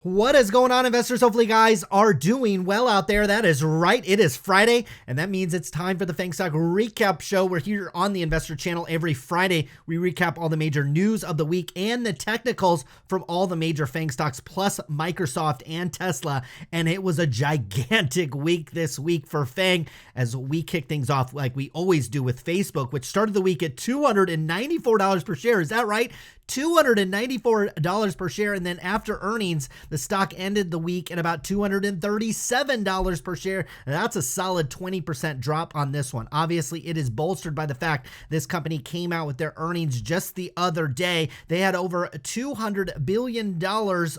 What is going on, investors? Hopefully you guys are doing well out there. That is right. It is Friday, and that means it's time for the FAANG Stock Recap Show. We're here on the Investor Channel every Friday. We recap all the major news of the week and the technicals from all the major FAANG stocks, plus Microsoft and Tesla. And it was a gigantic week this week for FAANG as we kick things off like we always do with Facebook, which started the week at $294 per share. Is that right? $294 per share. And then after earnings, the stock ended the week at about $237 per share. And that's a solid 20% drop on this one. Obviously, it is bolstered by the fact this company came out with their earnings just the other day. They had over $200 billion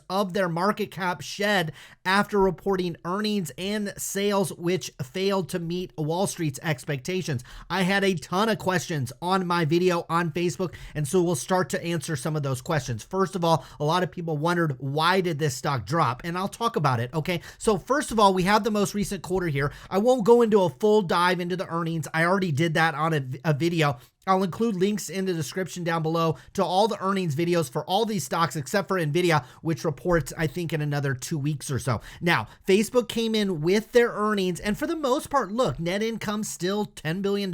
of their market cap shed after reporting earnings and sales, which failed to meet Wall Street's expectations. I had a ton of questions on my video on Facebook, and so we'll start to answer some of those questions. First of all, a lot of people wondered, why did this stock drop? And I'll talk about it, okay? So first of all, we have the most recent quarter here. I won't go into a full dive into the earnings. I already did that on a video. I'll include links in the description down below to all the earnings videos for all these stocks except for NVIDIA, which reports, I think, in another 2 weeks or so. Now, Facebook came in with their earnings, and for the most part, look, net income still $10 billion.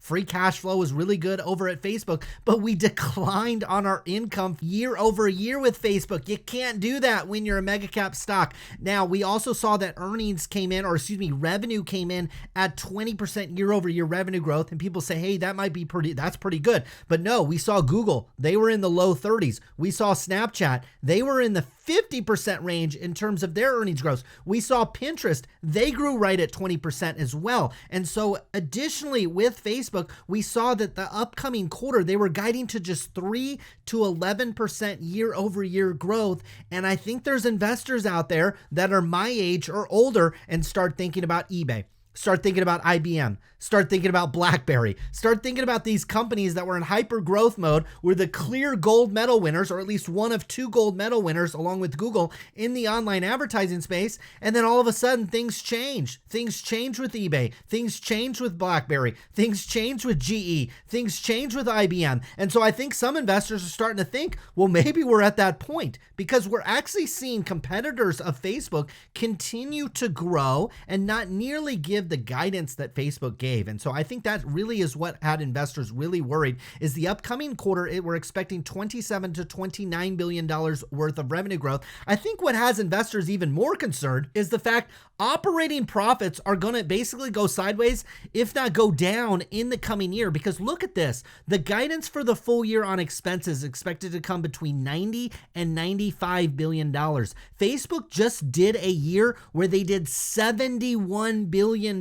Free cash flow was really good over at Facebook, but we declined on our income year over year with Facebook. You can't do that when you're a mega cap stock. Now, we also saw that earnings came in, or excuse me, revenue came in at 20% year over year revenue growth, and people say, hey, that might be that's pretty good. But no, we saw Google, they were in the low 30s. We saw Snapchat, they were in the 50% range in terms of their earnings growth. We saw Pinterest, they grew right at 20% as well. And so additionally with Facebook, we saw that the upcoming quarter, they were guiding to just 3 to 11% year over year growth. And I think there's investors out there that are my age or older and start thinking about eBay. Start thinking about IBM, start thinking about BlackBerry, start thinking about these companies that were in hyper growth mode, were the clear gold medal winners, or at least one of 2 gold medal winners along with Google in the online advertising space. And then all of a sudden things change. Things change with eBay, things change with BlackBerry, things change with GE, things change with IBM. And so I think some investors are starting to think, well, maybe we're at that point, because we're actually seeing competitors of Facebook continue to grow and not nearly give the guidance that Facebook gave. And so I think that really is what had investors really worried, is the upcoming quarter, we're expecting $27 to $29 billion worth of revenue growth. I think what has investors even more concerned is the fact operating profits are going to basically go sideways, if not go down in the coming year. Because look at this, the guidance for the full year on expenses is expected to come between $90 and $95 billion. Facebook just did a year where they did $71 billion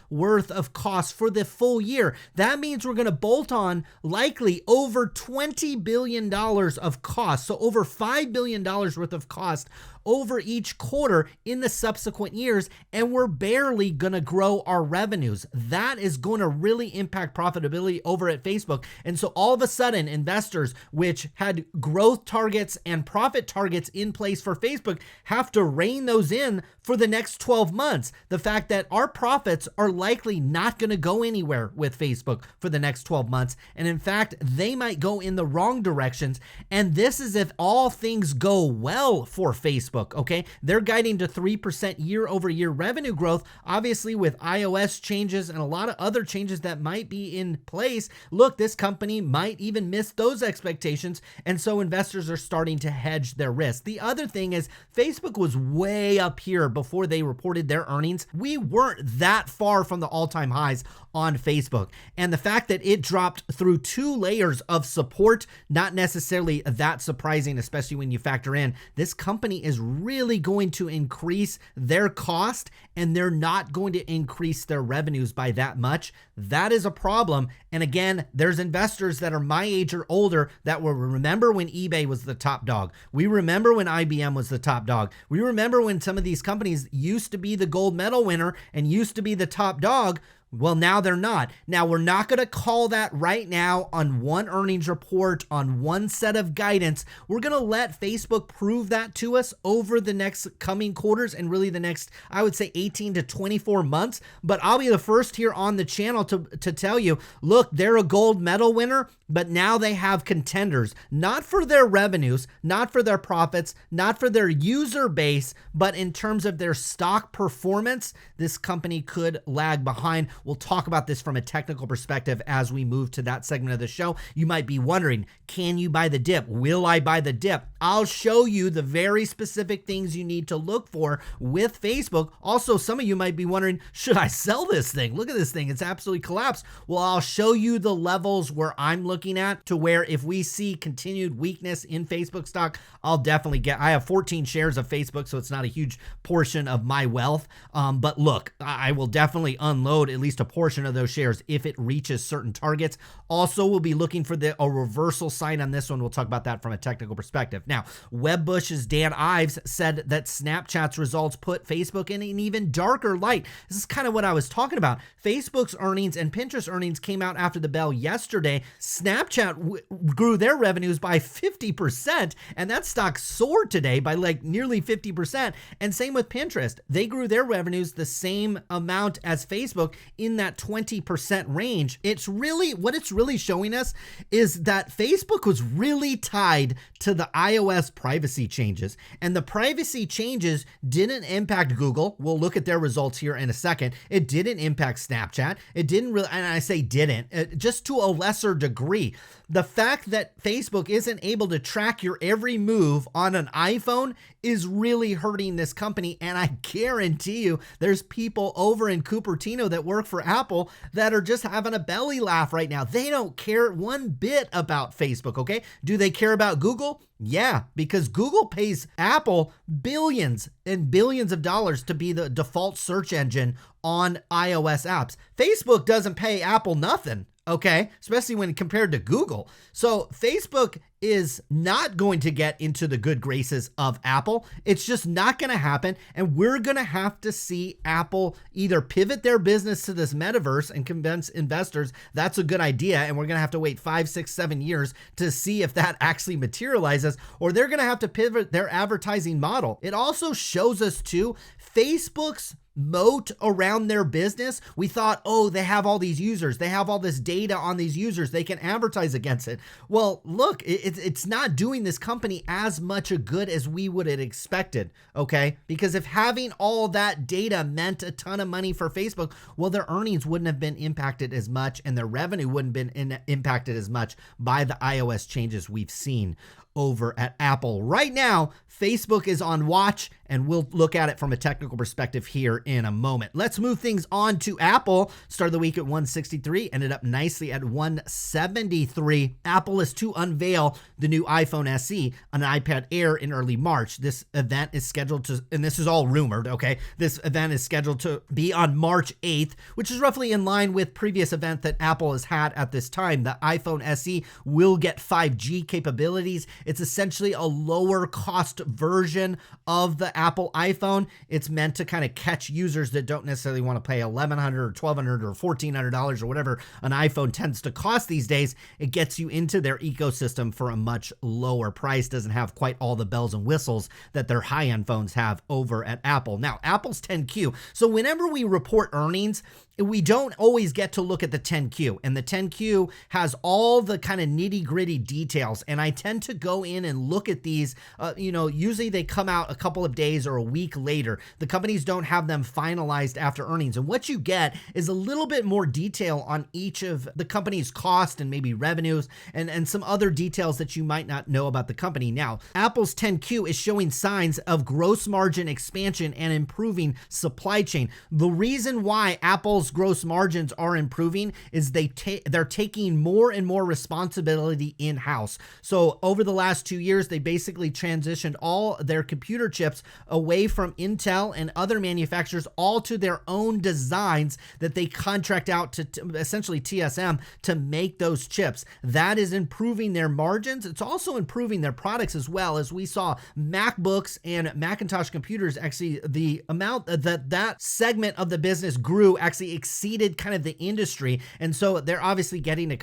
worth of costs for the full year. That means we're going to bolt on likely over $20 billion of costs. So over $5 billion worth of cost over each quarter in the subsequent years, and we're barely going to grow our revenues. That is going to really impact profitability over at Facebook. And so all of a sudden, investors which had growth targets and profit targets in place for Facebook have to rein those in for the next 12 months. The fact that our profits are likely not going to go anywhere with Facebook for the next 12 months. And in fact, they might go in the wrong directions. And this is if all things go well for Facebook. Okay, they're guiding to 3% year over year revenue growth. Obviously, with iOS changes and a lot of other changes that might be in place, look, this company might even miss those expectations. And so investors are starting to hedge their risk. The other thing is Facebook was way up here before they reported their earnings. We weren't that far from the all-time highs on Facebook. And the fact that it dropped through 2 layers of support, not necessarily that surprising, especially when you factor in this company is really going to increase their cost and they're not going to increase their revenues by that much. That is a problem. And again, there's investors that are my age or older that will remember when eBay was the top dog. We remember when IBM was the top dog. We remember when some of these companies used to be the gold medal winner and used to be the top dog. Well, now they're not. Now, we're not going to call that right now on one earnings report, on one set of guidance. We're going to let Facebook prove that to us over the next coming quarters and really the next, I would say, 18 to 24 months. But I'll be the first here on the channel to tell you, look, they're a gold medal winner, but now they have contenders, not for their revenues, not for their profits, not for their user base, but in terms of their stock performance, this company could lag behind. We'll talk about this from a technical perspective as we move to that segment of the show. You might be wondering, can you buy the dip? Will I buy the dip? I'll show you the very specific things you need to look for with Facebook. Also, some of you might be wondering, should I sell this thing? Look at this thing. It's absolutely collapsed. Well, I'll show you the levels where I'm looking at to where if we see continued weakness in Facebook stock, I'll definitely I have 14 shares of Facebook, so it's not a huge portion of my wealth. But look, I will definitely unload at least a portion of those shares if it reaches certain targets. Also, we'll be looking for a reversal sign on this one. We'll talk about that from a technical perspective. Now, Webbush's Dan Ives said that Snapchat's results put Facebook in an even darker light. This is kind of what I was talking about. Facebook's earnings and Pinterest earnings came out after the bell yesterday. Snapchat grew their revenues by 50%, and that stock soared today by like nearly 50%. And same with Pinterest. They grew their revenues the same amount as Facebook in that 20% range. What it's really showing us is that Facebook was really tied to the iOS privacy changes, and the privacy changes didn't impact Google. We'll look at their results here in a second. It didn't impact Snapchat. It didn't really, and I say didn't, just to a lesser degree. The fact that Facebook isn't able to track your every move on an iPhone is really hurting this company. And I guarantee you there's people over in Cupertino that work for Apple that are just having a belly laugh right now. They don't care one bit about Facebook, okay? Do they care about Google? Yeah, because Google pays Apple billions and billions of dollars to be the default search engine on iOS apps. Facebook doesn't pay Apple nothing. Okay, especially when compared to Google. So Facebook is not going to get into the good graces of Apple. It's just not going to happen. And we're going to have to see Apple either pivot their business to this metaverse and convince investors that's a good idea. And we're going to have to wait 5, 6, 7 years to see if that actually materializes, or they're going to have to pivot their advertising model. It also shows us too, Facebook's moat around their business. We thought, oh, they have all these users. They have all this data on these users. They can advertise against it. Well, look, it's not doing this company as much a good as we would have expected, okay? Because if having all that data meant a ton of money for Facebook, well, their earnings wouldn't have been impacted as much and their revenue wouldn't have been impacted as much by the iOS changes we've seen over at Apple. Right now, Facebook is on watch, and we'll look at it from a technical perspective here in a moment. Let's move things on to Apple. Started the week at 163, ended up nicely at 173. Apple is to unveil the new iPhone SE on an iPad Air in early March. This event is scheduled to, and this is all rumored, okay? This event is scheduled to be on March 8th, which is roughly in line with previous event that Apple has had at this time. The iPhone SE will get 5G capabilities. It's essentially a lower cost version of the Apple iPhone. It's meant to kind of catch users that don't necessarily want to pay $1,100 or $1,200 or $1,400 or whatever an iPhone tends to cost these days. It gets you into their ecosystem for a much lower price. Doesn't have quite all the bells and whistles that their high-end phones have over at Apple. Now, Apple's 10Q. So whenever we report earnings, we don't always get to look at the 10Q, and the 10Q has all the kind of nitty gritty details. And I tend to go in and look at these, usually they come out a couple of days or a week later. The companies don't have them finalized after earnings. And what you get is a little bit more detail on each of the company's cost and maybe revenues and some other details that you might not know about the company. Now, Apple's 10Q is showing signs of gross margin expansion and improving supply chain. The reason why Apple's gross margins are improving is they're taking more and more responsibility in-house. So over the last 2 years, they basically transitioned all their computer chips away from Intel and other manufacturers, all to their own designs that they contract out to essentially TSM to make those chips. That is improving their margins. It's also improving their products as well, as we saw MacBooks and Macintosh computers, actually the amount that segment of the business grew actually exceeded kind of the industry. And so they're obviously getting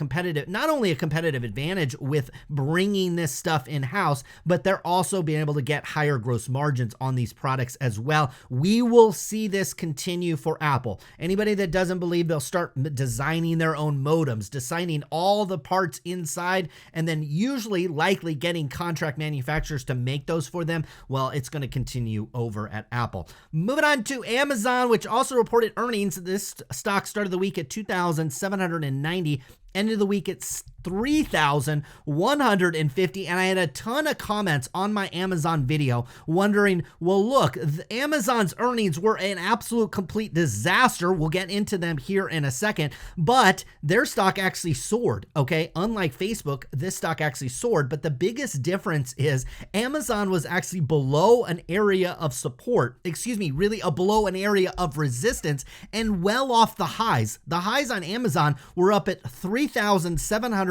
not only a competitive advantage with bringing this stuff in-house, but they're also being able to get higher gross margins on these products as well. We will see this continue for Apple. Anybody that doesn't believe they'll start designing their own modems, designing all the parts inside, and then usually likely getting contract manufacturers to make those for them, well, it's going to continue over at Apple. Moving on to Amazon, which also reported earnings. This stock started the week at 2,790, ended the week at 3,150, and I had a ton of comments on my Amazon video wondering, well, look, Amazon's earnings were an absolute complete disaster. We'll get into them here in a second, but their stock actually soared, okay? Unlike Facebook, this stock actually soared, but the biggest difference is Amazon was actually below an area of support, really below an area of resistance, and well off the highs. The highs on Amazon were up at $3,770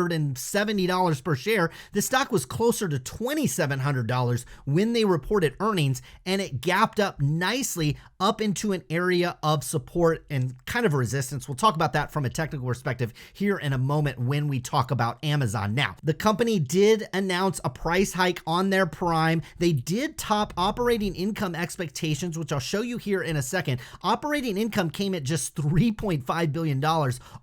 per share. The stock was closer to $2,700 when they reported earnings, and it gapped up nicely up into an area of support and kind of resistance. We'll talk about that from a technical perspective here in a moment when we talk about Amazon. Now, the company did announce a price hike on their Prime. They did top operating income expectations, which I'll show you here in a second. Operating income came at just $3.5 billion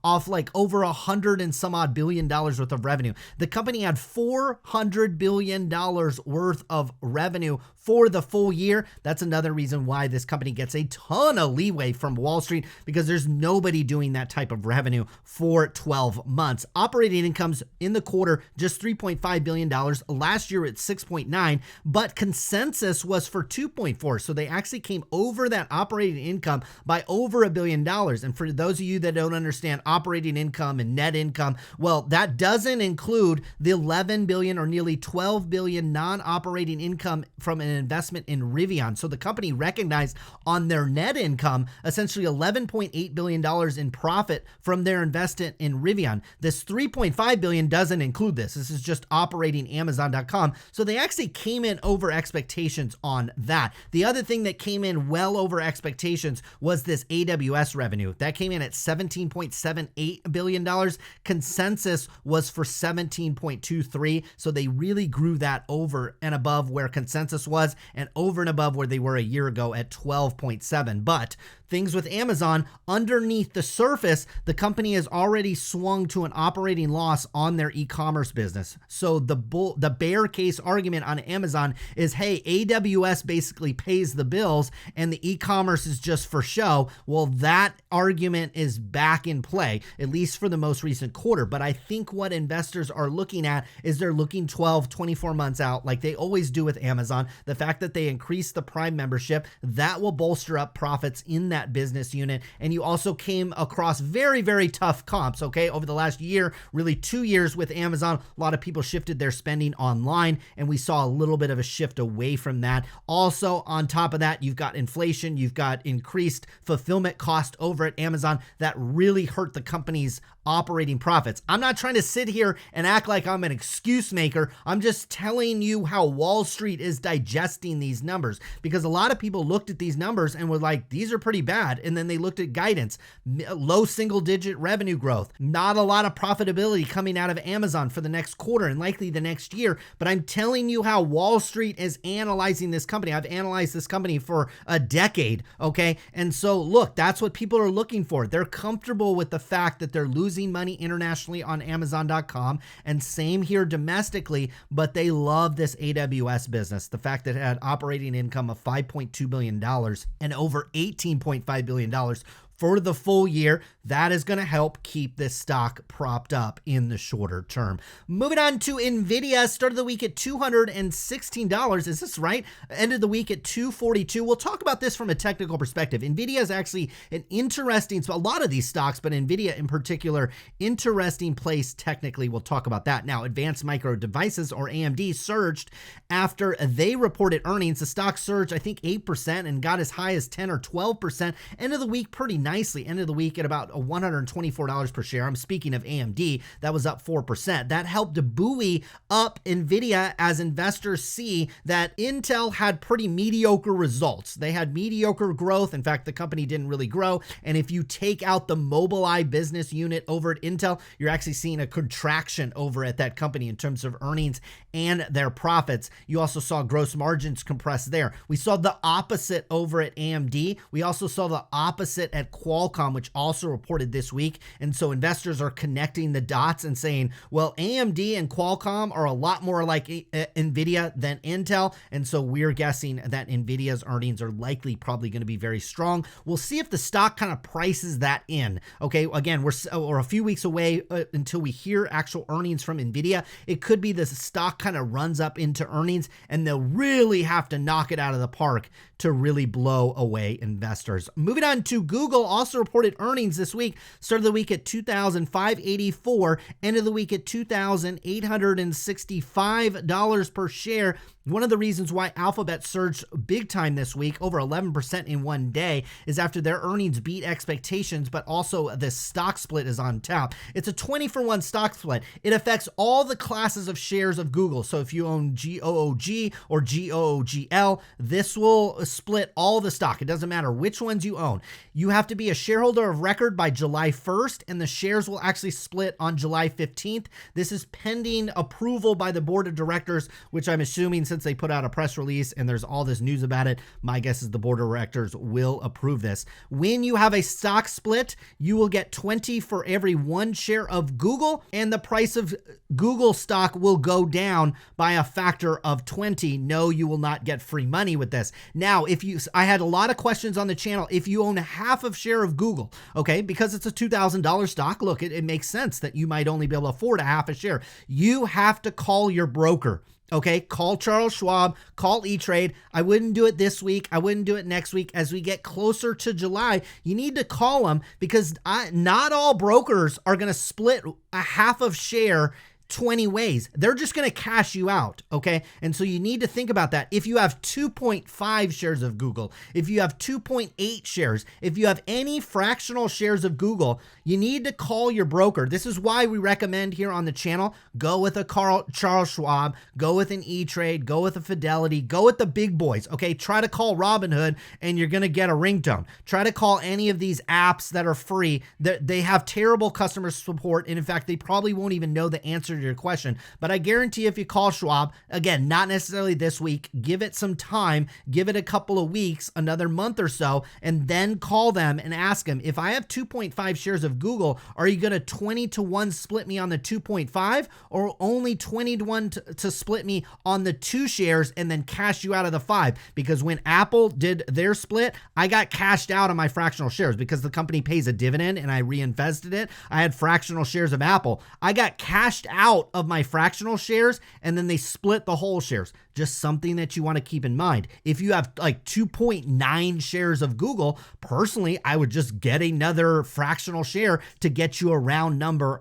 off like over $100 and some odd billion dollars worth of revenue. The company had $400 billion worth of revenue for the full year. That's another reason why this company gets a ton of leeway from Wall Street, because there's nobody doing that type of revenue for 12 months. Operating incomes in the quarter, just $3.5 billion. Last year it's 6.9, but consensus was for 2.4. So they actually came over that operating income by over $1 billion. And for those of you that don't understand operating income and net income, well, that doesn't include the 11 billion or nearly 12 billion non-operating income from an investment in Rivian. So the company recognized on their net income essentially $11.8 billion in profit from their investment in Rivian. This $3.5 billion doesn't include this. This is just operating Amazon.com. So they actually came in over expectations on that. The other thing that came in well over expectations was this AWS revenue. That came in at $17.78 billion. Consensus was for 17.23. So they really grew that over and above where consensus was, and over and above where they were a year ago at 12.7. But things with Amazon, underneath the surface, the company has already swung to an operating loss on their e-commerce business. So the bear case argument on Amazon is, hey, AWS basically pays the bills and the e-commerce is just for show. Well, that argument is back in play, at least for the most recent quarter. But I think what investors are looking at is they're looking 12, 24 months out, like they always do with Amazon. The fact that they increased the Prime membership, that will bolster up profits in that business unit. And you also came across very, very tough comps, okay? Over the last year, really 2 years with Amazon, a lot of people shifted their spending online, and we saw a little bit of a shift away from that. Also, on top of that, you've got inflation, you've got increased fulfillment cost over at Amazon that really hurt the company's operating profits. I'm not trying to sit here and act like I'm an excuse maker. I'm just telling you how Wall Street is digesting these numbers, because a lot of people looked at these numbers and were like, these are pretty bad. And then they looked at guidance, low single-digit revenue growth, not a lot of profitability coming out of Amazon for the next quarter and likely the next year. But I'm telling you how Wall Street is analyzing this company. I've analyzed this company for a decade, okay? And so look, that's what people are looking for. They're comfortable with the fact that they're losing money internationally on Amazon.com, and same here domestically, but they love this AWS business. The fact that it had operating income of $5.2 billion and over $18.5 billion for the full year. That is going to help keep this stock propped up in the shorter term. Moving on to NVIDIA, started the week at $216. Is this right? Ended the week at $242. We'll talk about this from a technical perspective. NVIDIA is actually an interesting, a lot of these stocks, but NVIDIA in particular, interesting place technically. We'll talk about that. Now, Advanced Micro Devices, or AMD, surged after they reported earnings. The stock surged, I think, 8% and got as high as 10 or 12%. End of the week pretty nicely. End of the week at about $124 per share. I'm speaking of AMD. That was up 4%. That helped to buoy up NVIDIA as investors see that Intel had pretty mediocre results. They had mediocre growth. In fact, the company didn't really grow. And if you take out the Mobileye business unit over at Intel, you're actually seeing a contraction over at that company in terms of earnings and their profits. You also saw gross margins compress there. We saw the opposite over at AMD. We also saw the opposite at Qualcomm, which also reported this week. And so investors are connecting the dots and saying, well, AMD and Qualcomm are a lot more like NVIDIA than Intel. And so we're guessing that NVIDIA's earnings are likely probably going to be very strong. We'll see if the stock kind of prices that in. Okay, again, we're a few weeks away until we hear actual earnings from NVIDIA. It could be the stock kind of runs up into earnings and they'll really have to knock it out of the park to really blow away investors. Moving on to Google, also reported earnings this week. Started the week at $2,584, ended the week at $2,865 per share. One of the reasons why Alphabet surged big time this week, over 11% in one day, is after their earnings beat expectations, but also the stock split is on top. It's a 20-for-1 stock split. It affects all the classes of shares of Google. So if you own GOOG or GOOGL, this will split all the stock. It doesn't matter which ones you own. You have to be a shareholder of record by July 1st, and the shares will actually split on July 15th. This is pending approval by the board of directors, which I'm assuming, since they put out a press release and there's all this news about it, my guess is the board of directors will approve this. When you have a stock split, you will get 20 for every 1 share of Google, and the price of Google stock will go down by a factor of 20. No, you will not get free money with this. Now, I had a lot of questions on the channel. If you own a half of share of Google, okay, because it's a $2,000 stock, look, it makes sense that you might only be able to afford a half a share. You have to call your broker. Okay, call Charles Schwab, call E-Trade. I wouldn't do it this week. I wouldn't do it next week. As we get closer to July, you need to call them, because not all brokers are going to split a half of share 20 ways. They're just going to cash you out, okay? And so you need to think about that. If you have 2.5 shares of Google, if you have 2.8 shares, if you have any fractional shares of Google, you need to call your broker. This is why we recommend here on the channel, go with a Charles Schwab, go with an E-Trade, go with a Fidelity, go with the big boys, okay? Try to call Robinhood and you're going to get a ringtone. Try to call any of these apps that are free. They have terrible customer support, and in fact, they probably won't even know the answer to your question. But I guarantee if you call Schwab, again, not necessarily this week, give it some time, give it a couple of weeks, another month or so, and then call them and ask them, if I have 2.5 shares of Google, are you going to 20-to-1 split me on the 2.5, or only 20-to-1 to split me on the 2 shares and then cash you out of the 5? Because when Apple did their split, I got cashed out of my fractional shares because the company pays a dividend and I reinvested it. I had fractional shares of Apple. I got cashed out of my fractional shares, and then they split the whole shares. Just something that you want to keep in mind. If you have like 2.9 shares of Google, personally, I would just get another fractional share to get you a round number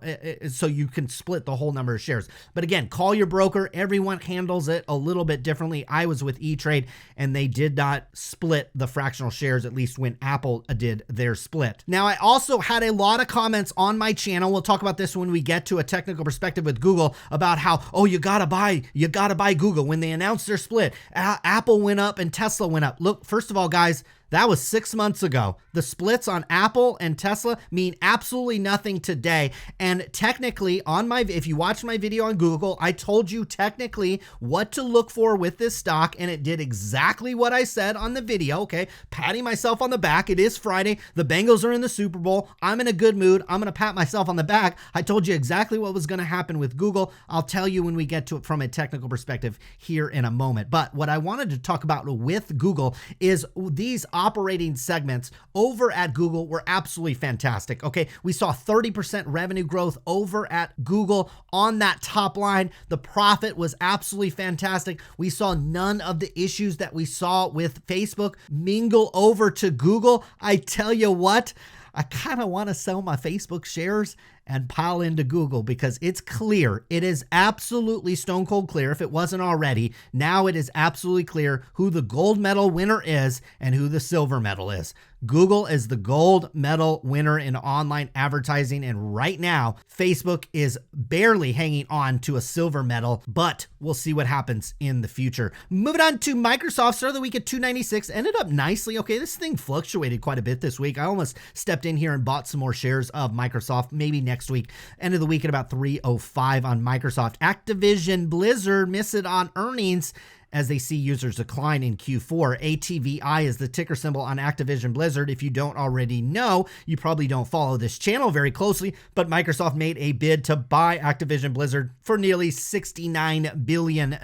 so you can split the whole number of shares. But again, call your broker. Everyone handles it a little bit differently. I was with E-Trade and they did not split the fractional shares, at least when Apple did their split. Now, I also had a lot of comments on my channel. We'll talk about this when we get to a technical perspective with Google about how, oh, you gotta buy Google. When they announced their split, Apple went up and Tesla went up. Look, first of all, guys, that was 6 months ago. The splits on Apple and Tesla mean absolutely nothing today. And technically, if you watch my video on Google, I told you technically what to look for with this stock, and it did exactly what I said on the video, okay? Patting myself on the back. It is Friday. The Bengals are in the Super Bowl. I'm in a good mood. I'm going to pat myself on the back. I told you exactly what was going to happen with Google. I'll tell you when we get to it from a technical perspective here in a moment. But what I wanted to talk about with Google is these operating segments over at Google were absolutely fantastic. Okay, we saw 30% revenue growth over at Google on that top line. The profit was absolutely fantastic. We saw none of the issues that we saw with Facebook mingle over to Google. I tell you what, I kind of want to sell my Facebook shares and pile into Google because it's clear. It is absolutely stone cold clear. If it wasn't already, now it is absolutely clear who the gold medal winner is and who the silver medal is. Google is the gold medal winner in online advertising. And right now, Facebook is barely hanging on to a silver medal, but we'll see what happens in the future. Moving on to Microsoft, start of the week at 296, ended up nicely. Okay, this thing fluctuated quite a bit this week. I almost stepped in here and bought some more shares of Microsoft, maybe next week. End of the week at about 305 on Microsoft. Activision Blizzard missed it on earnings as they see users decline in Q4. ATVI is the ticker symbol on Activision Blizzard. If you don't already know, you probably don't follow this channel very closely, but Microsoft made a bid to buy Activision Blizzard for nearly $69 billion,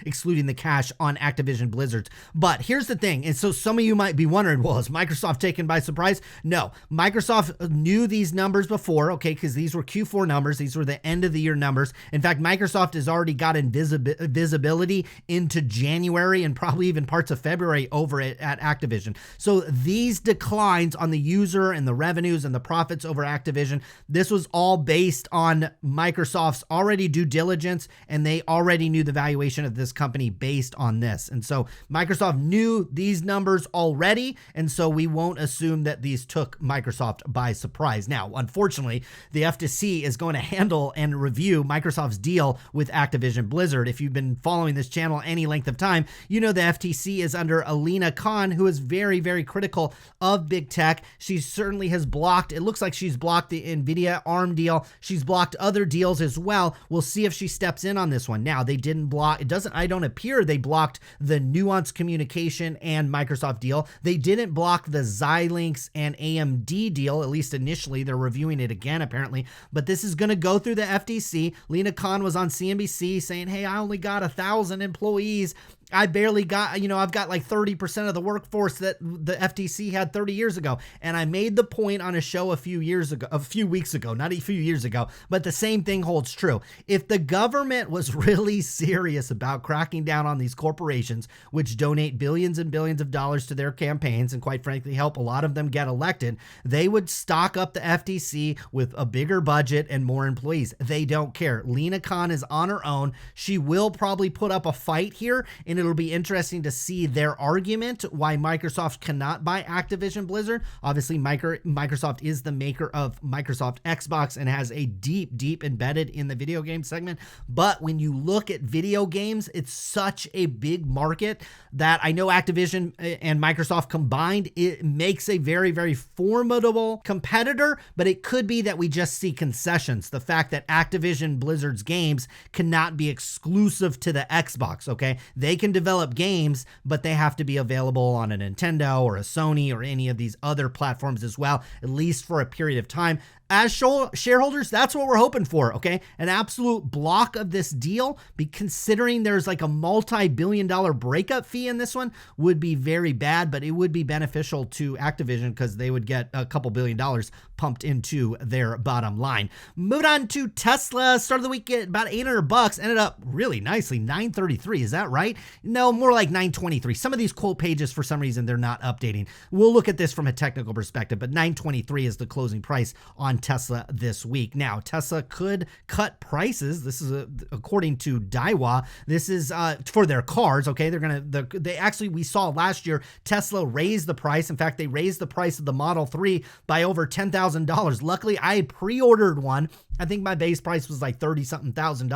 excluding the cash on Activision Blizzard. But here's the thing, and so some of you might be wondering, well, is Microsoft taken by surprise? No, Microsoft knew these numbers before, okay, because these were Q4 numbers. These were the end of the year numbers. In fact, Microsoft has already got visibility into January and probably even parts of February over at Activision. So these declines on the user and the revenues and the profits over Activision, this was all based on Microsoft's already due diligence, and they already knew the valuation of this company based on this. And so Microsoft knew these numbers already, and so we won't assume that these took Microsoft by surprise. Now, unfortunately, the FTC is going to handle and review Microsoft's deal with Activision Blizzard. If you've been following this channel any length of time, you know the FTC is under Alina Khan, who is very, very critical of big tech. She certainly has blocked, it looks like she's blocked the NVIDIA ARM deal. She's blocked other deals as well. We'll see if she steps in on this one. Now, they didn't block, I don't appear they blocked the Nuance Communication and Microsoft deal. They didn't block the Xilinx and AMD deal, at least initially. They're reviewing it again, apparently. But this is going to go through the FTC. Lena Khan was on CNBC saying, hey, I only got 1,000 employees. I barely got, I've got like 30% of the workforce that the FTC had 30 years ago. And I made the point on a show a few weeks ago, not a few years ago, but the same thing holds true. If the government was really serious about cracking down on these corporations, which donate billions and billions of dollars to their campaigns and quite frankly help a lot of them get elected, they would stock up the FTC with a bigger budget and more employees. They don't care. Lena Khan is on her own. She will probably put up a fight here, and it'll be interesting to see their argument why Microsoft cannot buy Activision Blizzard. Obviously, Microsoft is the maker of Microsoft Xbox and has a deep embedded in the video game segment. But when you look at video games, it's such a big market that I know Activision and Microsoft combined, it makes a very, very formidable competitor, but it could be that we just see concessions. The fact that Activision Blizzard's games cannot be exclusive to the Xbox, okay? They can develop games, but they have to be available on a Nintendo or a Sony or any of these other platforms as well, at least for a period of time. As shareholders, that's what we're hoping for, okay? An absolute block of this deal, considering there's like a multi-billion-dollar breakup fee in this one, would be very bad, but it would be beneficial to Activision because they would get a couple $1 billion pumped into their bottom line. Moving on to Tesla, start of the week at about $800, ended up really nicely, $933, is that right? No, more like $923. Some of these quote pages, for some reason, they're not updating. We'll look at this from a technical perspective, but $923 is the closing price on Tesla this week. Now, Tesla could cut prices. This is according to Daiwa. This is for their cars. Okay, we saw last year Tesla raised the price. In fact, they raised the price of the Model 3 by over $10,000. Luckily, I had pre-ordered one. I think my base price was like $30-something thousand.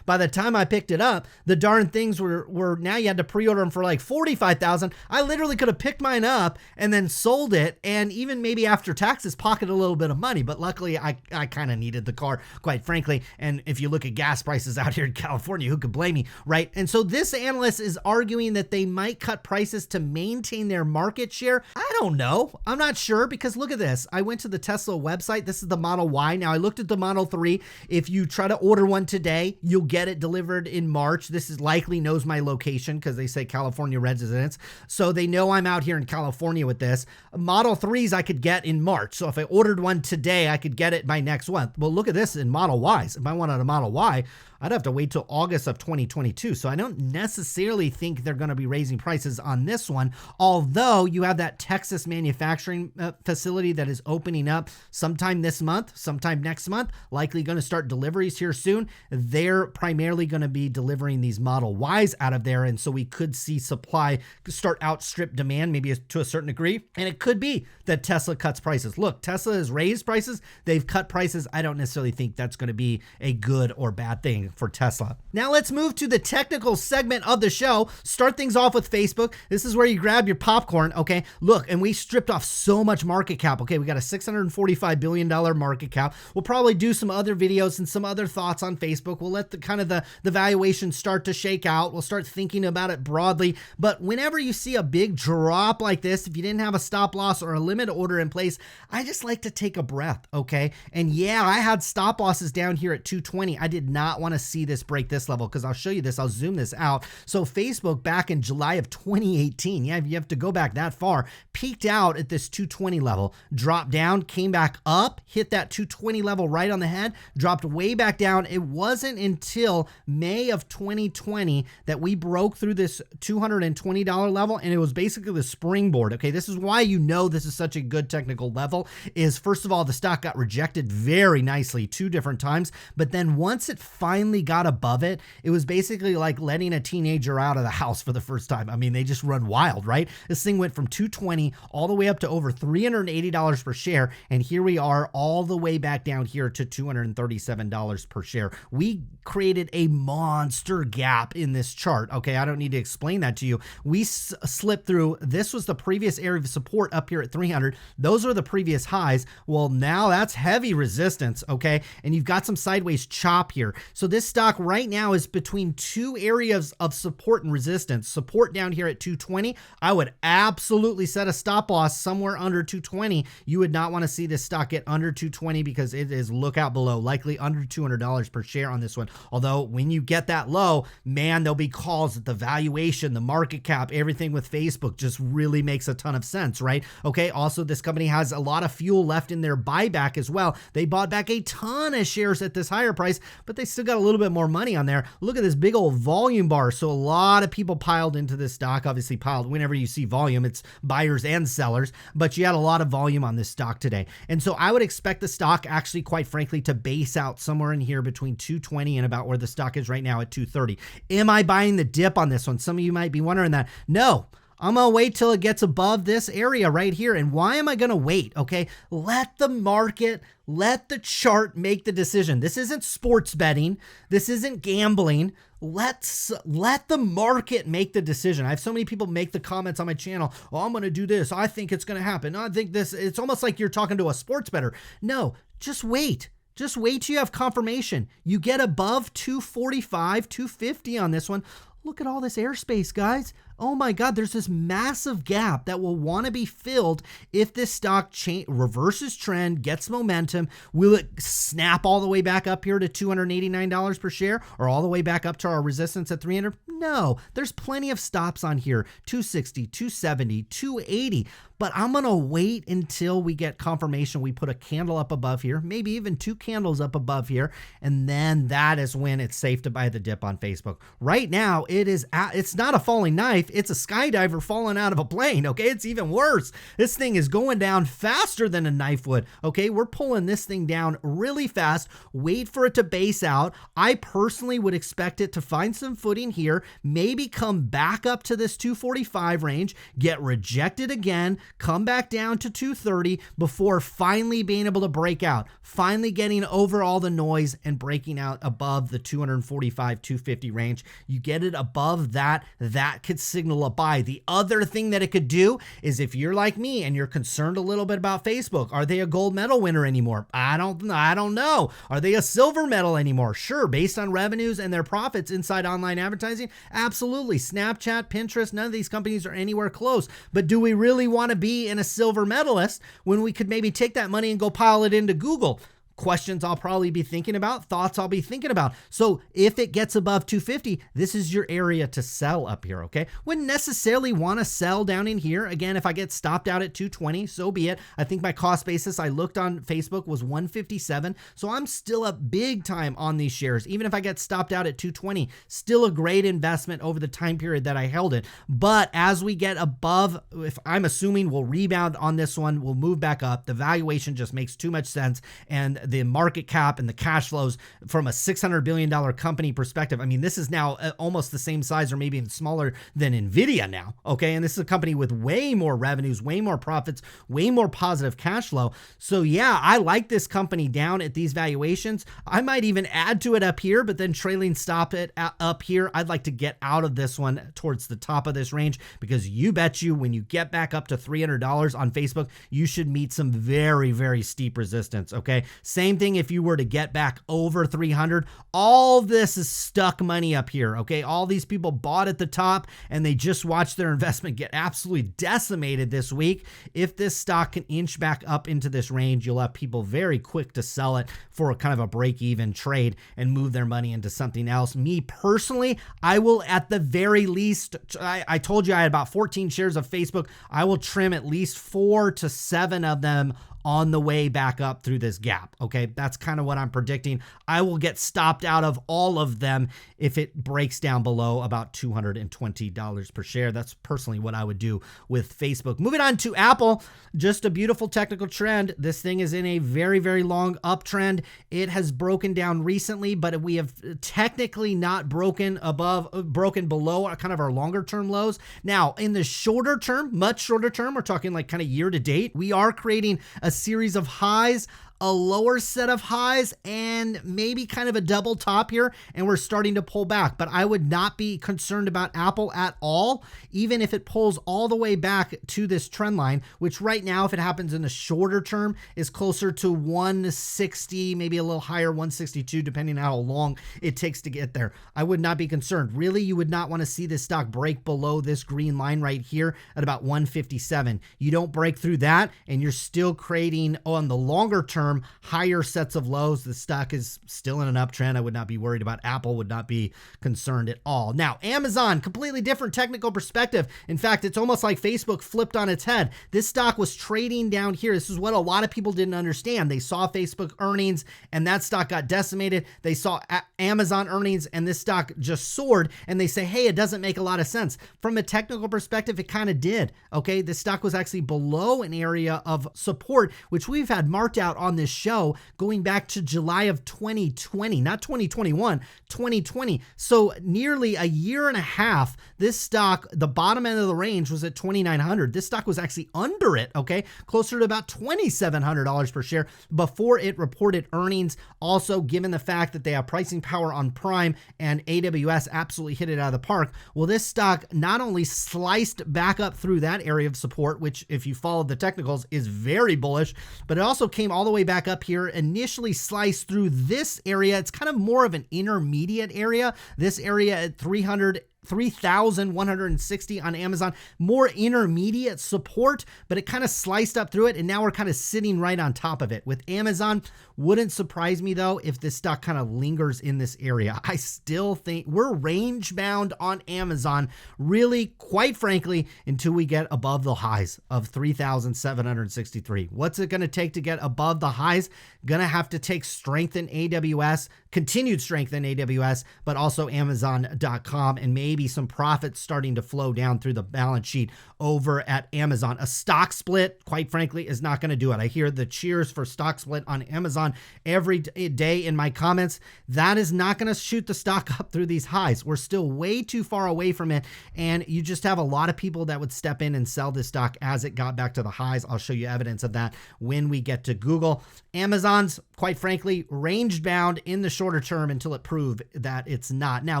By the time I picked it up, the darn things were now you had to pre-order them for like $45,000. I literally could have picked mine up and then sold it, and even maybe after taxes pocketed a little bit of money. But luckily, I kind of needed the car, quite frankly. And if you look at gas prices out here in California, who could blame me, right? And so this analyst is arguing that they might cut prices to maintain their market share. I don't know. I'm not sure because look at this. I went to the Tesla website. This is the Model Y. Now I looked at the Model 3. If you try to order one today, you'll get it delivered in March. This is likely knows my location because they say California residents. So they know I'm out here in California with this. Model 3s I could get in March. So if I ordered one today, I could get it by next month. Well, look at this in Model Ys. If I wanted a Model Y, I'd have to wait till August of 2022. So I don't necessarily think they're going to be raising prices on this one, although you have that Texas manufacturing facility that is opening up sometime this month, sometime next month, likely going to start deliveries here soon. They're primarily going to be delivering these Model Ys out of there. And so we could see supply start outstrip demand, maybe to a certain degree. And it could be that Tesla cuts prices. Look, Tesla has raised prices. They've cut prices. I don't necessarily think that's going to be a good or bad thing for Tesla. Now let's move to the technical segment of the show. Start things off with Facebook. This is where you grab your popcorn, okay? Look, and we stripped off so much market cap, okay? We got a $645 billion market cap. We'll probably do some other videos and some other thoughts on Facebook. We'll let the valuation start to shake out. We'll start thinking about it broadly. But whenever you see a big drop like this, if you didn't have a stop loss or a limit order in place, I just like to take a breath, okay? And yeah, I had stop losses down here at 220. I did not want to see this break this level because I'll show you this. I'll zoom this out. So Facebook back in July of 2018, yeah, you have to go back that far, peaked out at this 220 level, dropped down, came back up, hit that 220 level right on the head, dropped way back down. It wasn't until May of 2020 that we broke through this $220 level, and it was basically the springboard. Okay, this is why you know this is such a good technical level is, first of all, the stock got rejected very nicely 2 different times, but then once it finally got above it, it was basically like letting a teenager out of the house for the first time. I mean, they just run wild, right? This thing went from 220 all the way up to over $380 per share, and here we are all the way back down here to $237 per share. We created a monster gap in this chart, okay? I don't need to explain that to you. We slipped through. This was the previous area of support up here at 300. Those are the previous highs. Well, now that's heavy resistance, okay? And you've got some sideways chop here. So this stock right now is between 2 areas of support and resistance. Support down here at 220. I would absolutely set a stop loss somewhere under 220. You would not want to see this stock get under 220 because it is look out below, likely under $200 per share on this one. Although when you get that low, man, there'll be calls that the valuation, the market cap, everything with Facebook just really makes a ton of sense, right? Okay. Also, this company has a lot of fuel left in their buyback as well. They bought back a ton of shares at this higher price, but they still got a little bit more money on there. Look at this big old volume bar. So a lot of people piled into this stock, obviously piled. Whenever you see volume, it's buyers and sellers, but you had a lot of volume on this stock today. And so I would expect the stock actually, quite frankly, to base out somewhere in here between 220 and about where the stock is right now at 230. Am I buying the dip on this one? Some of you might be wondering that. No. I'm going to wait till it gets above this area right here. And why am I going to wait? Okay. Let the market, let the chart make the decision. This isn't sports betting. This isn't gambling. Let the market make the decision. I have so many people make the comments on my channel. Oh, I'm going to do this. I think it's going to happen. I think this, it's almost like you're talking to a sports bettor. No, just wait. Just wait till you have confirmation. You get above 245, 250 on this one. Look at all this airspace, guys. Oh my God, there's this massive gap that will want to be filled if this stock reverses trend, gets momentum. Will it snap all the way back up here to $289 per share or all the way back up to our resistance at 300? No, there's plenty of stops on here, 260, 270, 280. But I'm going to wait until we get confirmation. We put a candle up above here, maybe even 2 candles up above here. And then that is when it's safe to buy the dip on Facebook. Right now, it's not a falling knife. It's a skydiver falling out of a plane. Okay. It's even worse. This thing is going down faster than a knife would. Okay. We're pulling this thing down really fast. Wait for it to base out. I personally would expect it to find some footing here, maybe come back up to this 245 range, get rejected again, come back down to 230 before finally being able to break out, finally getting over all the noise and breaking out above the 245, 250 range. You get it above that, that could signal signal a buy. The other thing that it could do is, if you're like me and you're concerned a little bit about Facebook, are they a gold medal winner anymore? I don't know. Are they a silver medal anymore? Sure, based on revenues and their profits inside online advertising, absolutely. Snapchat, Pinterest, none of these companies are anywhere close. But do we really want to be in a silver medalist when we could maybe take that money and go pile it into Google? Questions I'll probably be thinking about, thoughts I'll be thinking about. So if it gets above 250, this is your area to sell up here, okay? Wouldn't necessarily want to sell down in here. Again, if I get stopped out at 220, so be it. I think my cost basis I looked on Facebook was 157, so I'm still up big time on these shares. Even if I get stopped out at 220, still a great investment over the time period that I held it. But as we get above, if I'm assuming we'll rebound on this one, we'll move back up. The valuation just makes too much sense, and the market cap and the cash flows from a $600 billion company perspective. I mean, this is now almost the same size or maybe even smaller than NVIDIA now, okay? And this is a company with way more revenues, way more profits, way more positive cash flow. So yeah, I like this company down at these valuations. I might even add to it up here, but then trailing stop it up here. I'd like to get out of this one towards the top of this range, because you bet you when you get back up to $300 on Facebook, you should meet some very, very steep resistance, okay? Same thing if you were to get back over 300. All this is stuck money up here, okay? All these people bought at the top and they just watched their investment get absolutely decimated this week. If this stock can inch back up into this range, you'll have people very quick to sell it for a kind of a break-even trade and move their money into something else. Me personally, I will at the very least, I told you I had about 14 shares of Facebook. I will trim at least 4 to 7 of them on the way back up through this gap. Okay, that's kind of what I'm predicting. I will get stopped out of all of them if it breaks down below about $220 per share. That's personally what I would do with Facebook. Moving on to Apple, just a beautiful technical trend. This thing is in a very, very long uptrend. It has broken down recently, but we have technically not broken below kind of our longer term lows. Now, in the shorter term, much shorter term, we're talking like kind of year to date, we are creating a series of highs, a lower set of highs, and maybe kind of a double top here, and we're starting to pull back. But I would not be concerned about Apple at all, even if it pulls all the way back to this trend line, which right now, if it happens in the shorter term, is closer to 160, maybe a little higher, 162, depending on how long it takes to get there. I would not be concerned. Really, you would not want to see this stock break below this green line right here at about 157. You don't break through that, and you're still creating on the longer term higher sets of lows. The stock is still in an uptrend. I would not be worried about Apple, would not be concerned at all. Now, Amazon, completely different technical perspective. In fact, it's almost like Facebook flipped on its head. This stock was trading down here. This is what a lot of people didn't understand. They saw Facebook earnings and that stock got decimated. They saw Amazon earnings and this stock just soared, and they say, hey, it doesn't make a lot of sense. From a technical perspective, it kind of did. Okay, the stock was actually below an area of support, which we've had marked out on this show going back to July of 2020, not 2021, 2020. So nearly a year and a half, this stock, the bottom end of the range was at 2,900. This stock was actually under it, okay? Closer to about $2,700 per share before it reported earnings. Also, given the fact that they have pricing power on Prime and AWS absolutely hit it out of the park, well, this stock not only sliced back up through that area of support, which if you followed the technicals is very bullish, but it also came all the way back up here, initially sliced through this area. It's kind of more of an intermediate area. This area at 3,160 on Amazon, more intermediate support, but it kind of sliced up through it, and now we're kind of sitting right on top of it. With Amazon, wouldn't surprise me though if this stock kind of lingers in this area. I still think we're range bound on Amazon, really, quite frankly, until we get above the highs of 3,763. What's it going to take to get above the highs? Gonna have to take strength in AWS, continued strength in AWS, but also Amazon.com, and maybe some profits starting to flow down through the balance sheet over at Amazon. A stock split, quite frankly, is not going to do it. I hear the cheers for stock split on Amazon every day in my comments. That is not going to shoot the stock up through these highs. We're still way too far away from it, and you just have a lot of people that would step in and sell this stock as it got back to the highs. I'll show you evidence of that when we get to Google. Amazon's, quite frankly, range bound in the shorter term until it proved that it's not. Now,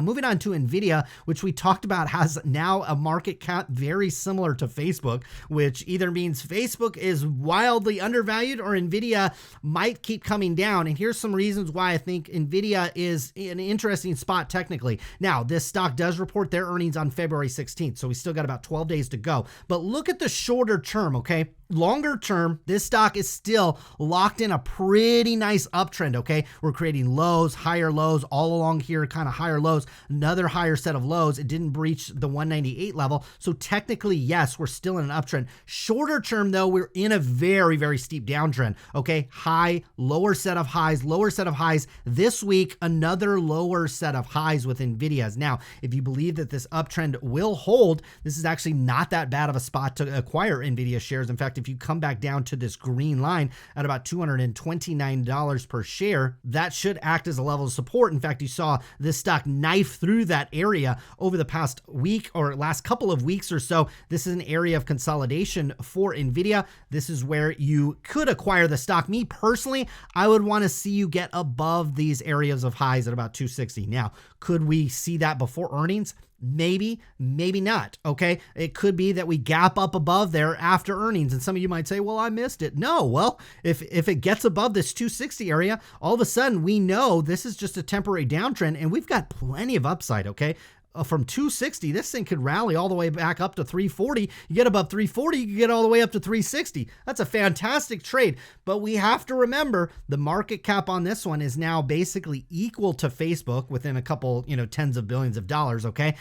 moving on to NVIDIA, which which we talked about has now a market cap very similar to Facebook, which either means Facebook is wildly undervalued or NVIDIA might keep coming down. And here's some reasons why I think NVIDIA is in an interesting spot technically. Now, this stock does report their earnings on February 16th, so we still got about 12 days to go. But look at the shorter term, okay? Longer term, this stock is still locked in a pretty nice uptrend, okay? We're creating lows, higher lows all along here, kind of higher lows, another higher set of lows. It didn't breach the 198 level. So technically, yes, we're still in an uptrend. Shorter term, though, we're in a very, very steep downtrend, okay? High, lower set of highs, lower set of highs. This week, another lower set of highs with NVIDIA's. Now, if you believe that this uptrend will hold, this is actually not that bad of a spot to acquire NVIDIA shares. In fact, if you come back down to this green line at about $229 per share, that should act as a level of support. In fact, you saw this stock knife through that area over the past week or last couple of weeks or so. This is an area of consolidation for NVIDIA. This is where you could acquire the stock. Me personally, I would want to see you get above these areas of highs at about 260. Now, could we see that before earnings? Maybe, maybe not. Okay. It could be that we gap up above there after earnings. And some of you might say, well, I missed it. No, well, if it gets above this 260 area, all of a sudden we know this is just a temporary downtrend and we've got plenty of upside. Okay. From 260, this thing could rally all the way back up to 340. You get above 340, you get all the way up to 360. That's a fantastic trade. But we have to remember the market cap on this one is now basically equal to Facebook within a couple, tens of billions of dollars. Okay.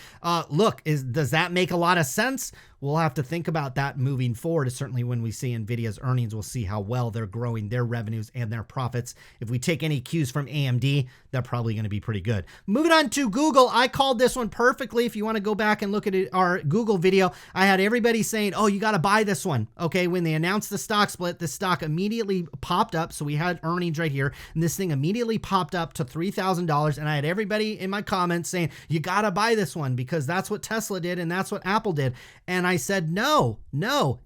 Look, does that make a lot of sense? We'll have to think about that moving forward. Certainly when we see NVIDIA's earnings, we'll see how well they're growing their revenues and their profits. If we take any cues from AMD, they're probably going to be pretty good. Moving on to Google. I called this one perfectly. If you want to go back and look at our Google video, I had everybody saying, oh, you got to buy this one. Okay, when they announced the stock split, the stock immediately popped up. So we had earnings right here, and this thing immediately popped up to $3,000. And I had everybody in my comments saying, you got to buy this one because that's what Tesla did and that's what Apple did. And I said, no,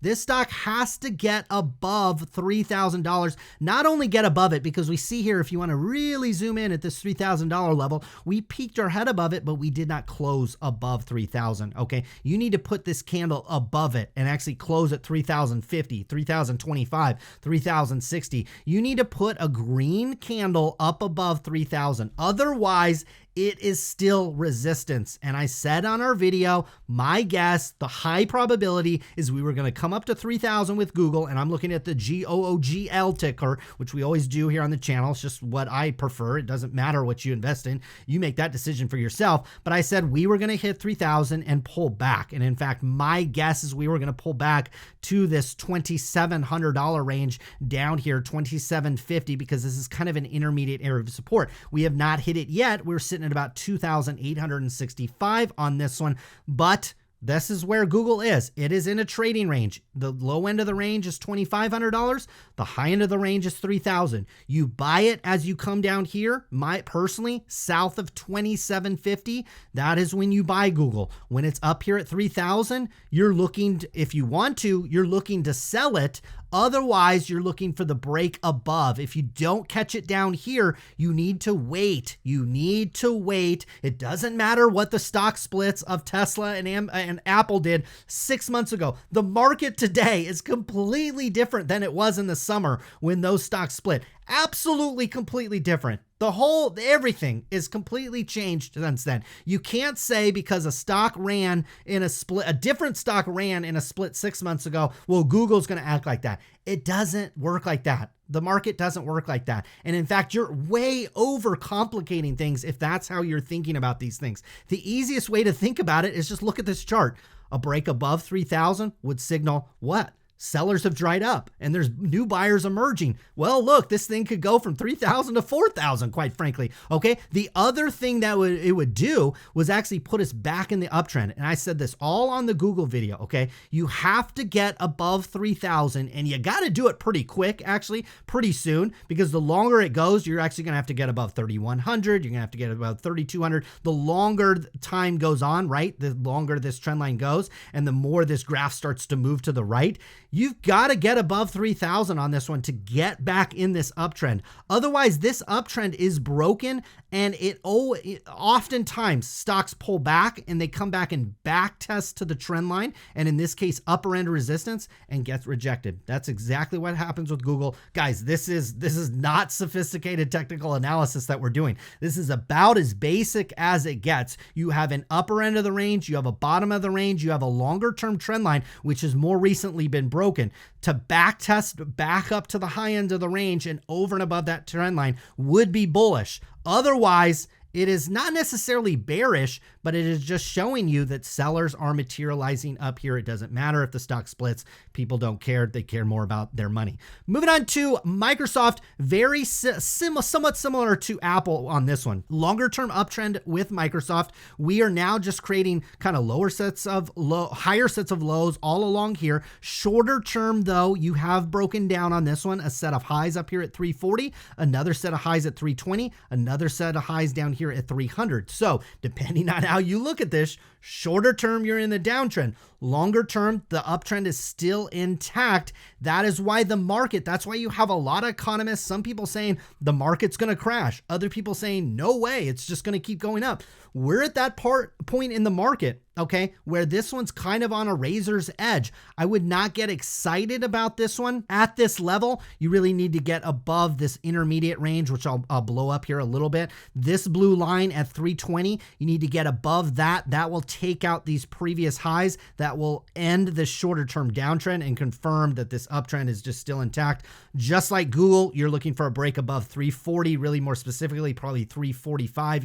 this stock has to get above $3,000. Not only get above it, because we see here, if you want to really zoom in at this $3,000 level, we peaked our head above it, but we did not close above 3,000. Okay. You need to put this candle above it and actually close at 3,050, 3,025, 3,060. You need to put a green candle up above 3,000. Otherwise, it is still resistance. And I said on our video, my guess, the high probability is we were going to come up to 3,000 with Google. And I'm looking at the GOOGL ticker, which we always do here on the channel. It's just what I prefer. It doesn't matter what you invest in. You make that decision for yourself. But I said we were going to hit 3,000 and pull back. And in fact, my guess is we were going to pull back to this $2,700 range down here, $2,750, because this is kind of an intermediate area of support. We have not hit it yet. We're sitting at about 2,865 on this one, but this is where Google is. It is in a trading range. The low end of the range is $2,500. The high end of the range is $3,000. You buy it as you come down here. Personally, south of $2,750, that is when you buy Google. When it's up here at $3,000, you're looking to, if you want to, you're looking to sell it. Otherwise, you're looking for the break above. If you don't catch it down here, you need to wait. You need to wait. It doesn't matter what the stock splits of Tesla and Apple did 6 months ago. The market today is completely different than it was in the summer when those stocks split. Absolutely completely different. Everything is completely changed since then. You can't say because a stock ran in a split, a different stock ran in a split 6 months ago, well, Google's going to act like that. It doesn't work like that. The market doesn't work like that. And in fact, you're way overcomplicating things if that's how you're thinking about these things. The easiest way to think about it is just look at this chart. A break above 3,000 would signal what? Sellers have dried up and there's new buyers emerging. Well, look, this thing could go from 3,000 to 4,000, quite frankly. Okay. The other thing that it would do was actually put us back in the uptrend. And I said this all on the Google video. Okay. You have to get above 3,000 and you got to do it pretty quick, actually pretty soon, because the longer it goes, you're actually going to have to get above 3,100. You're going to have to get above 3,200. The longer time goes on, right? The longer this trend line goes and the more this graph starts to move to the right, you've got to get above 3,000 on this one to get back in this uptrend. Otherwise, this uptrend is broken And it oftentimes stocks pull back and they come back and back test to the trend line. And in this case, upper end resistance and gets rejected. That's exactly what happens with Google. Guys, this is not sophisticated technical analysis that we're doing. This is about as basic as it gets. You have an upper end of the range, you have a bottom of the range, you have a longer term trend line, which has more recently been broken. To back test back up to the high end of the range and over and above that trend line would be bullish. Otherwise, it is not necessarily bearish, but it is just showing you that sellers are materializing up here. It doesn't matter if the stock splits. People don't care. They care more about their money. Moving on to Microsoft, very somewhat similar to Apple on this one. Longer term uptrend with Microsoft. We are now just creating kind of higher sets of lows all along here. Shorter term though, you have broken down on this one, a set of highs up here at 340, another set of highs at 320, another set of highs down here at 300. So depending on how you look at this, shorter term, you're in the downtrend. Longer term, the uptrend is still intact. That is why that's why you have a lot of economists, some people saying the market's going to crash. Other people saying, no way, it's just going to keep going up. We're at that point in the market, okay, where this one's kind of on a razor's edge. I would not get excited about this one at this level. You really need to get above this intermediate range, which I'll blow up here a little bit. This blue line at 320, you need to get above that. That will take out these previous highs. That will end this shorter term downtrend and confirm that this uptrend is just still intact. Just like Google, you're looking for a break above 340, really more specifically, probably 345,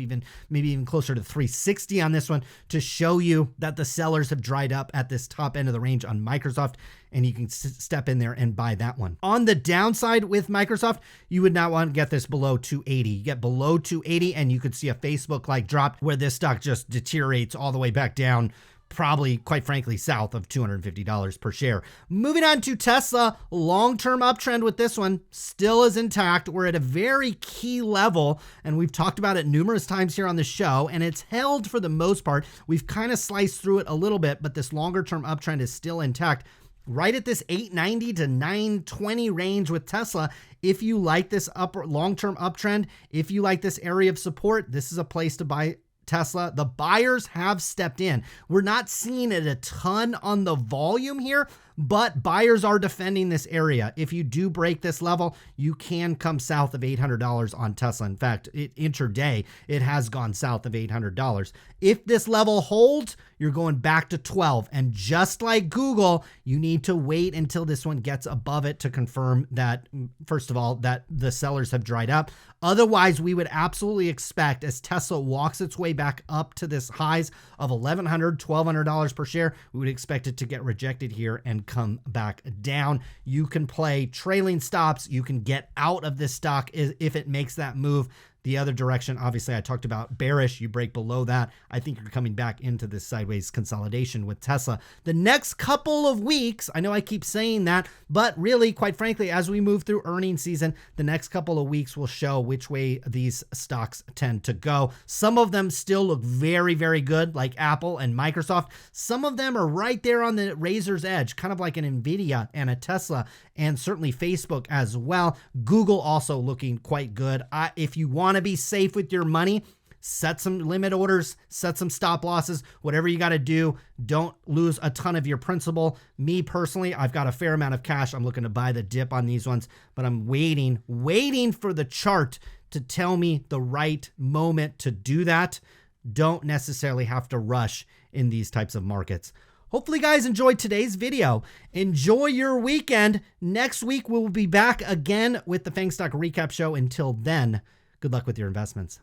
maybe even closer to 360 on this one to show you that the sellers have dried up at this top end of the range on Microsoft, and you can step in there and buy that one. On the downside with Microsoft, you would not want to get this below 280. You get below 280 and you could see a Facebook-like drop where this stock just deteriorates all the way back down, probably, quite frankly, south of $250 per share. Moving on to Tesla, long-term uptrend with this one still is intact. We're at a very key level, and we've talked about it numerous times here on the show, and it's held for the most part. We've kind of sliced through it a little bit, but this longer-term uptrend is still intact. Right at this 890 to 920 range with Tesla. If you like this long-term uptrend, if you like this area of support, this is a place to buy Tesla. The buyers have stepped in. We're not seeing it a ton on the volume here, but buyers are defending this area. If you do break this level, you can come south of $800 on Tesla. In fact, intraday, it has gone south of $800. If this level holds, you're going back to 12. And just like Google, you need to wait until this one gets above it to confirm that, first of all, that the sellers have dried up. Otherwise, we would absolutely expect, as Tesla walks its way back up to this highs of $1,100, $1,200 per share, we would expect it to get rejected here and come back down. You can play trailing stops. You can get out of this stock if it makes that move the other direction. Obviously, I talked about bearish. You break below that, I think you're coming back into this sideways consolidation with Tesla. The next couple of weeks, I know I keep saying that, but really, quite frankly, as we move through earnings season, the next couple of weeks will show which way these stocks tend to go. Some of them still look very, very good, like Apple and Microsoft. Some of them are right there on the razor's edge, kind of like an NVIDIA and a Tesla, and certainly Facebook as well. Google also looking quite good. If you want to be safe with your money, set some limit orders, set some stop losses, whatever you got to do. Don't lose a ton of your principal. Me personally, I've got a fair amount of cash. I'm looking to buy the dip on these ones, but I'm waiting for the chart to tell me the right moment to do that. Don't necessarily have to rush in these types of markets. Hopefully, guys, enjoyed today's video. Enjoy your weekend. Next week, we'll be back again with the FAANG Stock Recap Show. Until then, good luck with your investments.